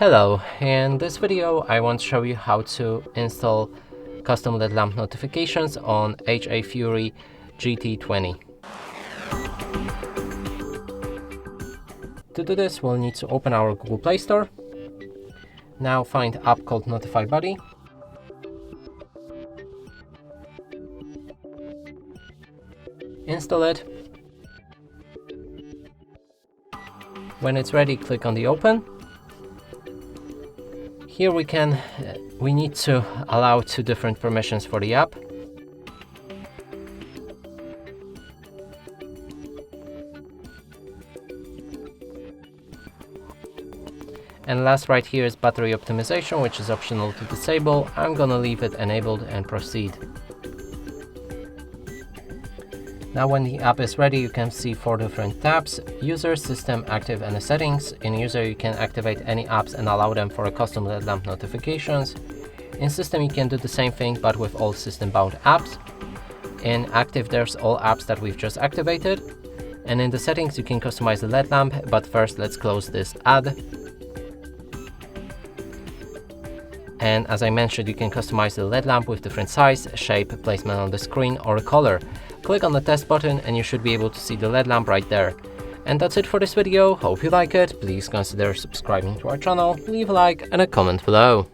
Hello, in this video I want to show you how to install custom LED lamp notifications on HAFURY GT20. To do this, we'll need to open our Google Play Store. Now find app called NotifyBuddy. Install it. When it's ready, click on the open. Here we need to allow two different permissions for the app. And last right here is battery optimization, which is optional to disable. I'm gonna leave it enabled and proceed. Now when the app is ready, you can see 4 different tabs: User, System, Active, and Settings. In User, you can activate any apps and allow them for a custom LED lamp notifications. In System, you can do the same thing, but with all system-bound apps. In Active, there's all apps that we've just activated. And in the Settings, you can customize the LED lamp, but first let's close this ad. And as I mentioned, you can customize the LED lamp with different size, shape, placement on the screen, or color. Click on the test button and you should be able to see the LED lamp right there. And that's it for this video. Hope you like it. Please consider subscribing to our channel, leave a like and a comment below.